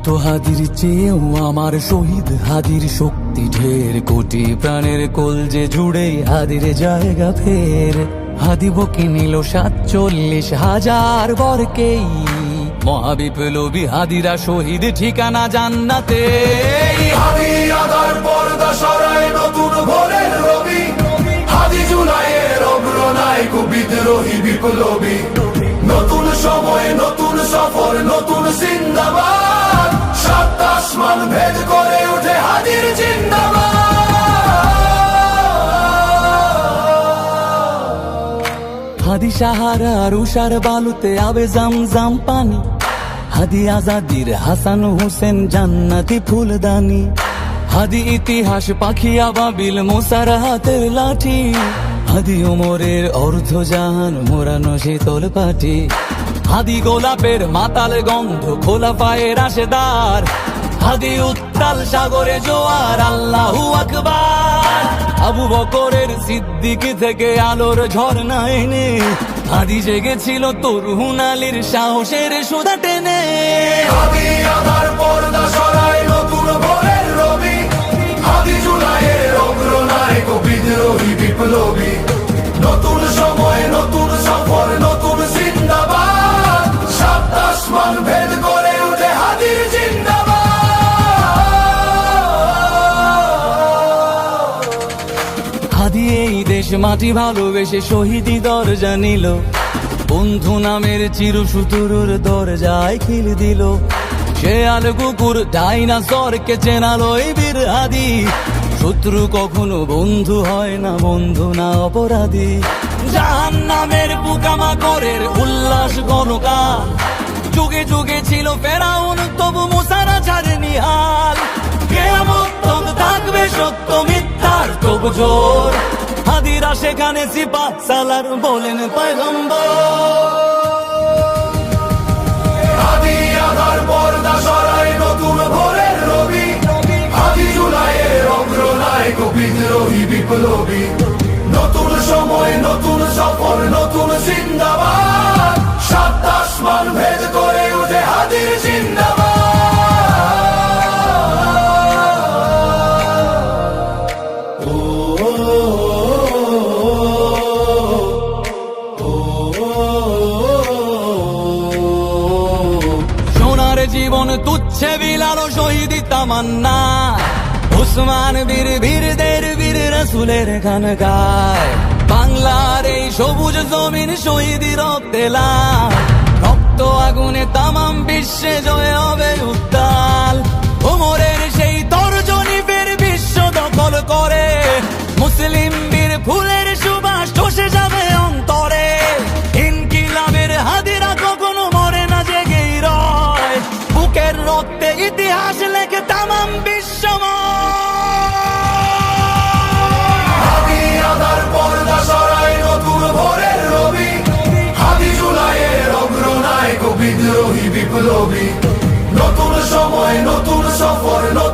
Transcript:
শত হাদির চেয়েও আমার শহীদ হাদির শক্তি ঢের, কোটি প্রাণের কলজে জুড়ে হাদির জায়গা ফের। হাদি বকি নিল 47,000 বরকেই, মহাবিপ্লবী হাদিরা শহীদ ঠিকানা জান্নাতে। হাদি আদার পর্দা সরায় নতুন ভোরের রবি, হাদি জুলাইয়ের অগ্রনায়ক বিদ্রোহী বিপ্লবী। নতুন সময় নতুন সফর নতুন জিন্দাবাদ, সাত আসমান ভেদ করে ওঠে হাদির জিন্দাবাদ। হাদি সাহারার উষার বালুতে আবে জামজাম পানি, হাদি আজাদির হাসান হোসেন জান্নাতি ফুলদানি। হাদি ইতিহাস পাখি আবাবিল মোসার হাতের লাঠি, হাদি ওমরের অর্ধজাহান মোরানো শীতল পাটি। হাদি গোলাপের মাতাল গন্ধ খোলা পায়ের আশেদার, হাদি উত্তাল সাগরে জোয়ার আল্লাহু আকবার। আবু বকরের সিদ্দিক থেকে আলোর ঝর্ণা এনে, হাদি জেগেছিল তরুণ আলীর সাহসের সুধা টেনে। হাদি আদার পর্দা সরায় নতুন ভোরের রবি, হাদি জুলাইয়ের অগ্রনায়ক বিদ্রোহী বিপ্লবী। নতুন সময় নতুন সফর নতুন জিন্দাবাদ, সাত আসমান ভেদ করে ওঠে হাদির জিন্দাবাদ। হাদি এই দেশ মাটি ভালোবেসে শহীদি দরজা নিল, বন্ধু নামের চিরসুতুরুর দরজায় খিল দিল। শেয়াল কুকুর ডাইনাসরকে চেনালো এই বীর হাদি, শত্রু কখনো বন্ধু হয় না, বন্ধু না অপরাধী। জাহান্নামের পোকামাকড়ের উল্লাস গণকাল, যুগে যুগে ছিল ফেরাউন তবু মুসারা ছাড়েনি হাল। কিয়ামত তক থাকবে সত্য মিথ্যার তব জোর, হাদিরা সেখানে সিপাহ সালার বলেন পয়গম্বর। হাদি আদার পর্দা সরায় নতুন ভোরের রবি, হাদি জুলাইয়ের অগ্রনায়ক বিদ্রোহী বিপ্লবী। নতুন সময় নতুন সফর নতুন জিন্দাবাদ, সাত আসমান ভেদ করে ওঠে হাদির জিন্দাবাদ। সোনার জীবন তুচ্ছে বিলালো শহীদি তামান্না, উসমান বীর বীরদের বীর রাসূলের গান গায়। বাংলার এই সবুজ জমিন শহীদি রক্তে লাল, রক্ত আগুনে তামাম বিশ্বে জয় হবে উত্তাল। ওমরের সেই তর্জনী ফের বিশ্ব দখল করে, মুসলিম বীর ফুলের সুবাস চষে যাবে অন্তরে। ইনকিলাবের হাদিরা কখনো মরে না, জেগেই রয়, বুকের রক্তে ইতিহাস লেখে তামাম বিশ্বময়। হাদি আদার পর্দা সরায় নতুন ভোরের রবি, হাদি জুলাইয়ের অগ্রনায়ক বিদ্রোহী বিপ্লবী। নতুন সময় নতুন সফর নতুন